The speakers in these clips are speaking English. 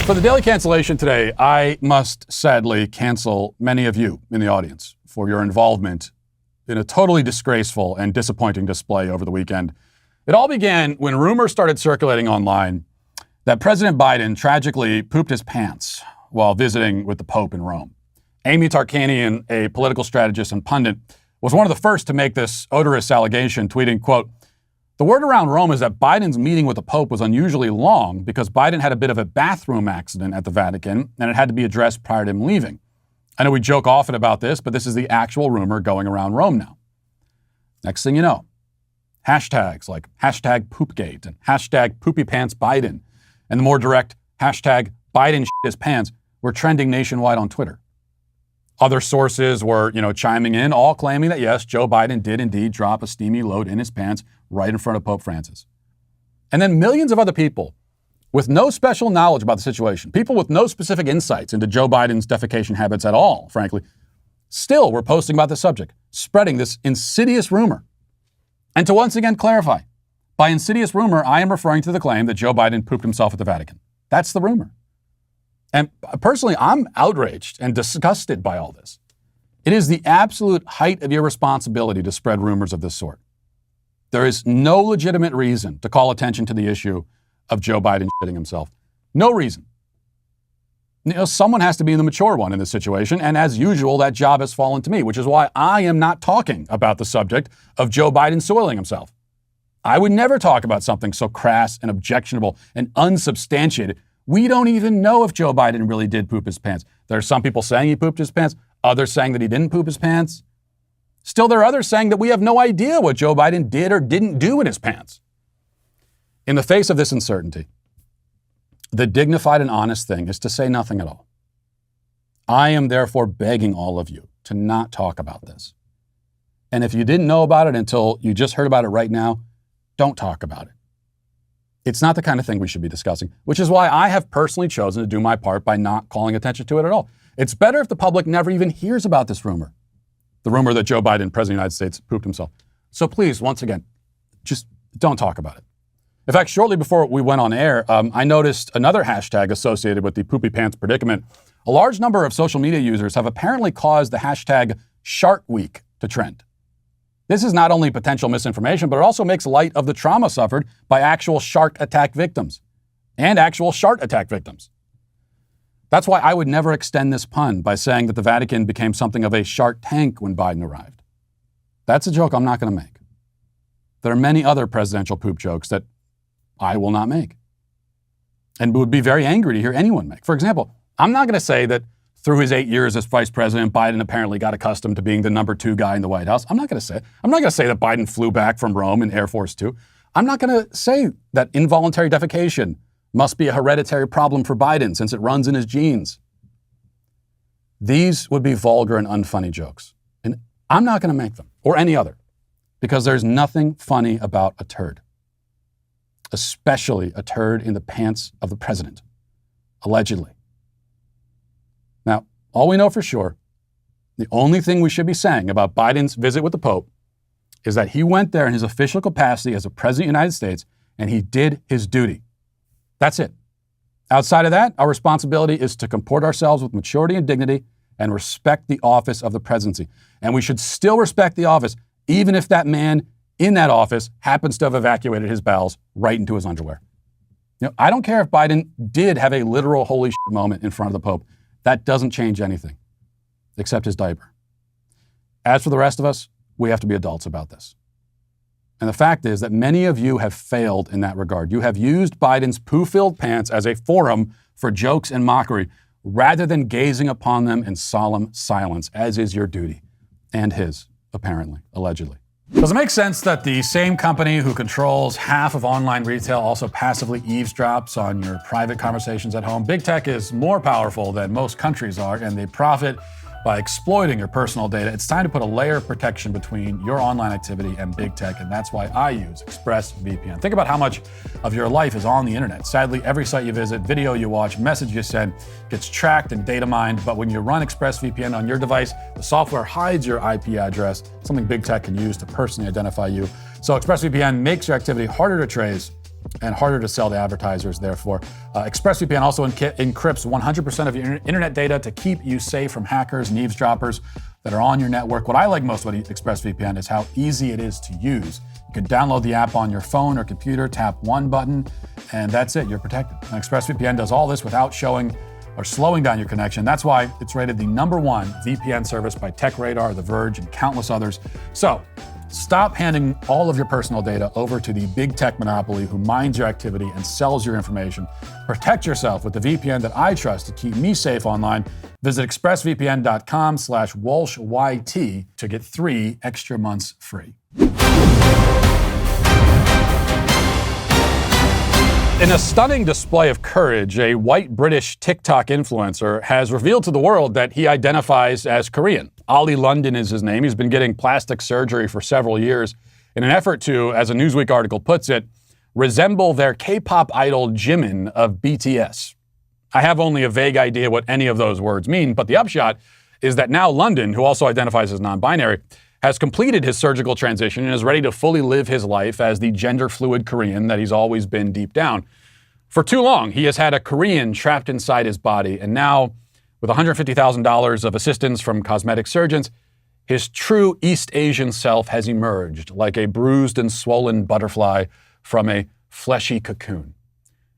For the daily cancellation today, I must sadly cancel many of you in the audience for your involvement in a totally disgraceful and disappointing display over the weekend. It all began when rumors started circulating online that President Biden tragically pooped his pants while visiting with the Pope in Rome. Amy Tarkanian, a political strategist and pundit, was one of the first to make this odorous allegation, tweeting, quote, "The word around Rome is that Biden's meeting with the Pope was unusually long because Biden had a bit of a bathroom accident at the Vatican and it had to be addressed prior to him leaving. I know we joke often about this, but this is the actual rumor going around Rome now." Next thing you know, hashtags like hashtag Poopgate and hashtag Poopy Pants Biden and the more direct hashtag Biden shit his pants were trending nationwide on Twitter. Other sources were, chiming in, all claiming that yes, Joe Biden did indeed drop a steamy load in his pants right in front of Pope Francis. And then millions of other people with no special knowledge about the situation, people with no specific insights into Joe Biden's defecation habits at all, frankly, still were posting about the subject, spreading this insidious rumor. And to once again clarify, by insidious rumor, I am referring to the claim that Joe Biden pooped himself at the Vatican. That's the rumor. And personally, I'm outraged and disgusted by all this. It is the absolute height of irresponsibility to spread rumors of this sort. There is no legitimate reason to call attention to the issue of Joe Biden shitting himself. No reason. Someone has to be the mature one in this situation, and as usual, that job has fallen to me, which is why I am not talking about the subject of Joe Biden soiling himself. I would never talk about something so crass and objectionable and unsubstantiated. We don't even know if Joe Biden really did poop his pants. There are some people saying he pooped his pants, others saying that he didn't poop his pants. Still, there are others saying that we have no idea what Joe Biden did or didn't do in his pants. In the face of this uncertainty, the dignified and honest thing is to say nothing at all. I am therefore begging all of you to not talk about this. And if you didn't know about it until you just heard about it right now, don't talk about it. It's not the kind of thing we should be discussing, which is why I have personally chosen to do my part by not calling attention to it at all. It's better if the public never even hears about this rumor, the rumor that Joe Biden, President of the United States, pooped himself. So please, once again, just don't talk about it. In fact, shortly before we went on air, I noticed another hashtag associated with the Poopy Pants predicament. A large number of social media users have apparently caused the hashtag Shark Week to trend. This is not only potential misinformation, but it also makes light of the trauma suffered by actual shark attack victims and actual shark attack victims. That's why I would never extend this pun by saying that the Vatican became something of a shark tank when Biden arrived. That's a joke I'm not going to make. There are many other presidential poop jokes that I will not make and would be very angry to hear anyone make. For example, I'm not going to say that through his 8 years as vice president, Biden apparently got accustomed to being the number 2 guy in the White House. I'm not going to say that Biden flew back from Rome in Air Force Two. I'm not going to say that involuntary defecation must be a hereditary problem for Biden since it runs in his genes. These would be vulgar and unfunny jokes. And I'm not going to make them, or any other, because there's nothing funny about a turd, especially a turd in the pants of the president, allegedly. Now, all we know for sure, the only thing we should be saying about Biden's visit with the Pope is that he went there in his official capacity as a president of the United States and he did his duty. That's it. Outside of that, our responsibility is to comport ourselves with maturity and dignity and respect the office of the presidency. And we should still respect the office, even if that man in that office happens to have evacuated his bowels right into his underwear. I don't care if Biden did have a literal holy shit moment in front of the Pope. That doesn't change anything, except his diaper. As for the rest of us, we have to be adults about this. And the fact is that many of you have failed in that regard. You have used Biden's poo-filled pants as a forum for jokes and mockery, rather than gazing upon them in solemn silence, as is your duty, and his, apparently, allegedly. Does it make sense that the same company who controls half of online retail also passively eavesdrops on your private conversations at home? Big tech is more powerful than most countries are, and they profit by exploiting your personal data. It's time to put a layer of protection between your online activity and big tech, and that's why I use ExpressVPN. Think about how much of your life is on the internet. Sadly, every site you visit, video you watch, message you send gets tracked and data mined, but when you run ExpressVPN on your device, the software hides your IP address, something big tech can use to personally identify you. So ExpressVPN makes your activity harder to trace and harder to sell to advertisers, therefore. ExpressVPN also encrypts 100% of your internet data to keep you safe from hackers and eavesdroppers that are on your network. What I like most about ExpressVPN is how easy it is to use. You can download the app on your phone or computer, tap one button, and that's it, you're protected. And ExpressVPN does all this without showing or slowing down your connection. That's why it's rated the #1 VPN service by TechRadar, The Verge, and countless others. So, stop handing all of your personal data over to the big tech monopoly who mines your activity and sells your information. Protect yourself with the VPN that I trust to keep me safe online. Visit expressvpn.com/WalshYT to get 3 extra months free. In a stunning display of courage, a white British TikTok influencer has revealed to the world that he identifies as Korean. Ali London is his name. He's been getting plastic surgery for several years in an effort to, as a Newsweek article puts it, resemble their K-pop idol Jimin of BTS. I have only a vague idea what any of those words mean, but the upshot is that now London, who also identifies as non-binary, has completed his surgical transition and is ready to fully live his life as the gender-fluid Korean that he's always been deep down. For too long, he has had a Korean trapped inside his body, and now, with $150,000 of assistance from cosmetic surgeons, his true East Asian self has emerged like a bruised and swollen butterfly from a fleshy cocoon.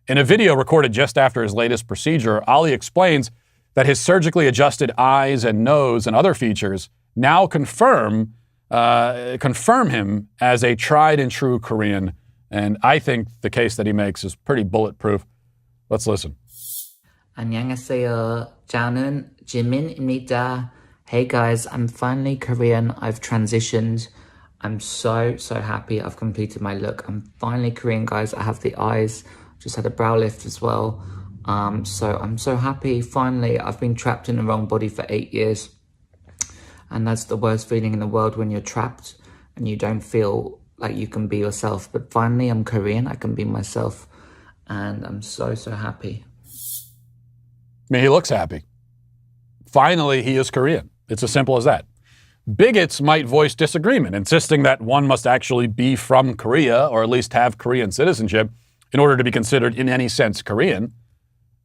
In a video recorded just after his latest procedure, Ali explains that his surgically adjusted eyes and nose and other features now confirm him as a tried and true Korean. And I think the case that he makes is pretty bulletproof. Let's listen. 안녕하세요. 저는 지민입니다. Hey guys, I'm finally Korean. I've transitioned. I'm so happy I've completed my look. I'm finally Korean, guys. I have the eyes. Just had a brow lift as well. So I'm so happy. Finally, I've been trapped in the wrong body for 8 years. And that's the worst feeling in the world, when you're trapped and you don't feel like you can be yourself. But finally, I'm Korean. I can be myself. And I'm so happy. I mean, he looks happy. Finally, he is Korean. It's as simple as that. Bigots might voice disagreement, insisting that one must actually be from Korea, or at least have Korean citizenship, in order to be considered in any sense Korean.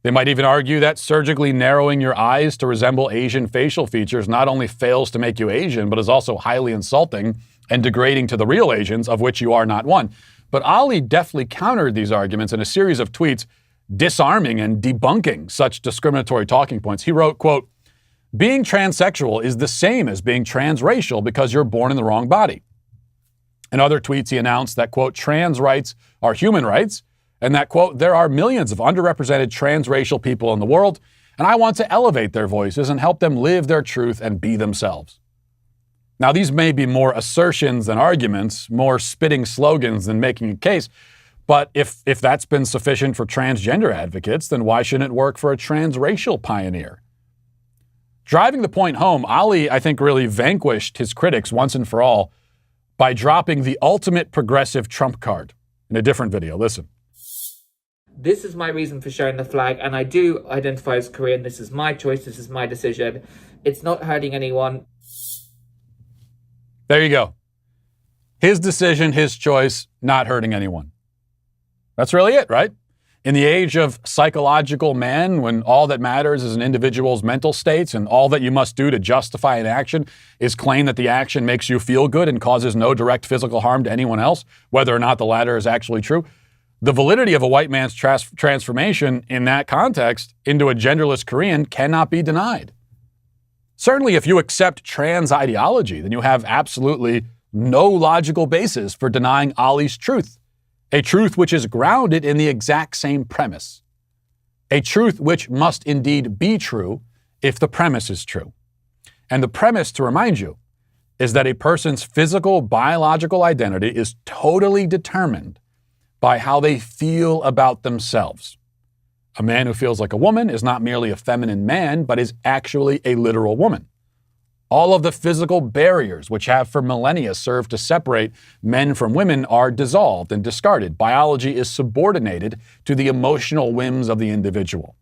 They might even argue that surgically narrowing your eyes to resemble Asian facial features not only fails to make you Asian, but is also highly insulting and degrading to the real Asians, of which you are not one. But Ali deftly countered these arguments in a series of tweets disarming and debunking such discriminatory talking points. He wrote, quote, "Being transsexual is the same as being transracial because you're born in the wrong body." In other tweets, he announced that, quote, "trans rights are human rights," and that, quote, "there are millions of underrepresented transracial people in the world, and I want to elevate their voices and help them live their truth and be themselves." Now, these may be more assertions than arguments, more spitting slogans than making a case, but if that's been sufficient for transgender advocates, then why shouldn't it work for a transracial pioneer? Driving the point home, Ali, I think, really vanquished his critics once and for all by dropping the ultimate progressive trump card in a different video. Listen. This is my reason for showing the flag, and I do identify as Korean. This is my choice. This is my decision. It's not hurting anyone. There you go. His decision, his choice, not hurting anyone. That's really it, right? In the age of psychological man, when all that matters is an individual's mental states and all that you must do to justify an action is claim that the action makes you feel good and causes no direct physical harm to anyone else, whether or not the latter is actually true, the validity of a white man's transformation in that context into a genderless Korean cannot be denied. Certainly, if you accept trans ideology, then you have absolutely no logical basis for denying Ali's truth. A truth which is grounded in the exact same premise. A truth which must indeed be true if the premise is true. And the premise, to remind you, is that a person's physical, biological identity is totally determined by how they feel about themselves. A man who feels like a woman is not merely a feminine man, but is actually a literal woman. All of the physical barriers which have for millennia served to separate men from women are dissolved and discarded. Biology is subordinated to the emotional whims of the individual.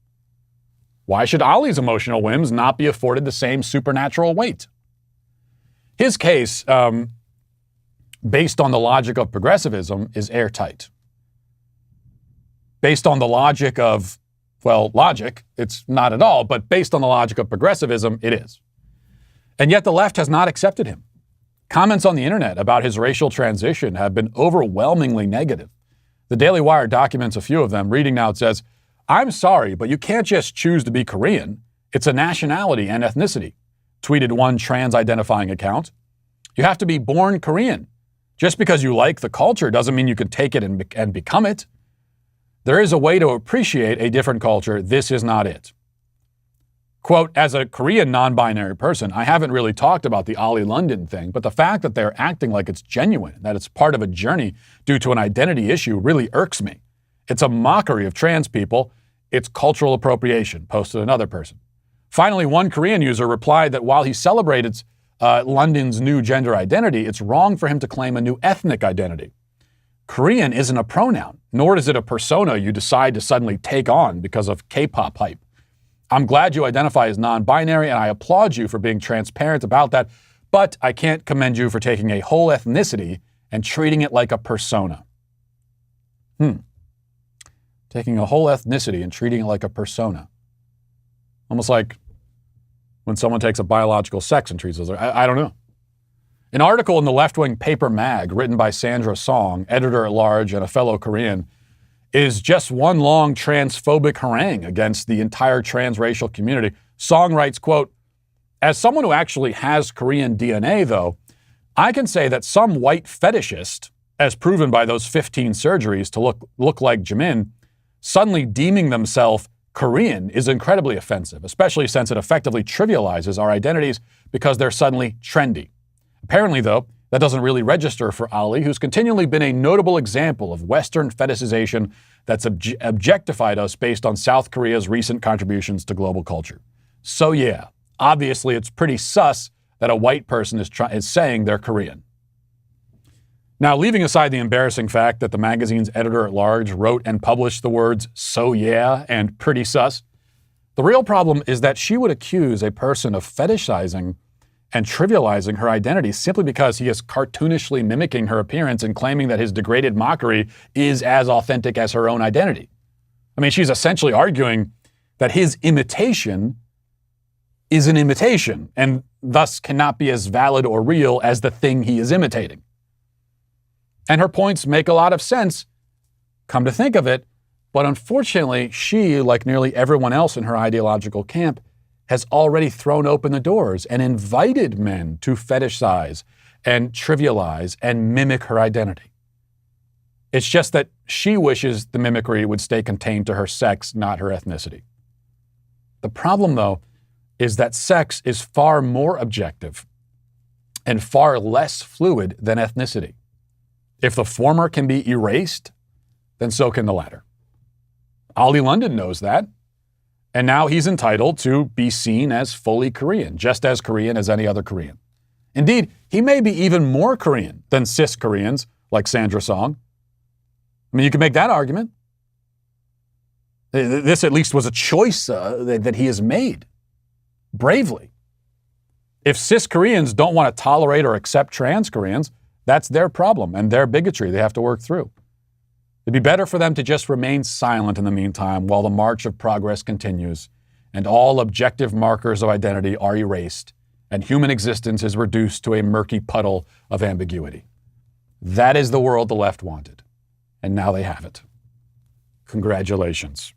Why should Ali's emotional whims not be afforded the same supernatural weight? His case, based on the logic of progressivism, is airtight. based on the logic of, well, logic, it's not at all, but based on the logic of progressivism, it is. And yet the left has not accepted him. Comments on the internet about his racial transition have been overwhelmingly negative. The Daily Wire documents a few of them. Reading now, it says, "I'm sorry, but you can't just choose to be Korean. It's a nationality and ethnicity," tweeted one trans-identifying account. "You have to be born Korean. Just because you like the culture doesn't mean you can take it and become it. There is a way to appreciate a different culture. This is not it." Quote, "As a Korean non-binary person, I haven't really talked about the Ollie London thing, but the fact that they're acting like it's genuine, that it's part of a journey due to an identity issue really irks me. It's a mockery of trans people. It's cultural appropriation," posted another person. Finally, one Korean user replied that while he celebrated London's new gender identity, it's wrong for him to claim a new ethnic identity. Korean isn't a pronoun, nor is it a persona you decide to suddenly take on because of K-pop hype. I'm glad you identify as non-binary, and I applaud you for being transparent about that, but I can't commend you for taking a whole ethnicity and treating it like a persona. Taking a whole ethnicity and treating it like a persona. Almost like when someone takes a biological sex and treats it like, I don't know. An article in the left-wing Paper Mag, written by Sandra Song, editor-at-large and a fellow Korean, is just one long transphobic harangue against the entire transracial community. Song writes, quote, "As someone who actually has Korean DNA, though, I can say that some white fetishist, as proven by those 15 surgeries to look like Jimin, suddenly deeming themselves Korean is incredibly offensive, especially since it effectively trivializes our identities because they're suddenly trendy. Apparently, though, that doesn't really register for Ali, who's continually been a notable example of Western fetishization that's objectified us based on South Korea's recent contributions to global culture. So yeah, obviously it's pretty sus that a white person is saying they're Korean." Now, leaving aside the embarrassing fact that the magazine's editor-at-large wrote and published the words "so yeah" and "pretty sus," the real problem is that she would accuse a person of fetishizing and trivializing her identity simply because he is cartoonishly mimicking her appearance and claiming that his degraded mockery is as authentic as her own identity. I mean, she's essentially arguing that his imitation is an imitation and thus cannot be as valid or real as the thing he is imitating. And her points make a lot of sense, come to think of it, but unfortunately, she, like nearly everyone else in her ideological camp, has already thrown open the doors and invited men to fetishize and trivialize and mimic her identity. It's just that she wishes the mimicry would stay contained to her sex, not her ethnicity. The problem, though, is that sex is far more objective and far less fluid than ethnicity. If the former can be erased, then so can the latter. Ollie London knows that. And now he's entitled to be seen as fully Korean, just as Korean as any other Korean. Indeed, he may be even more Korean than cis Koreans like Sandra Song. I mean, you could make that argument. This at least was a choice that he has made bravely. If cis Koreans don't want to tolerate or accept trans Koreans, that's their problem and their bigotry they have to work through. It'd be better for them to just remain silent in the meantime while the march of progress continues and all objective markers of identity are erased and human existence is reduced to a murky puddle of ambiguity. That is the world the left wanted, and now they have it. Congratulations.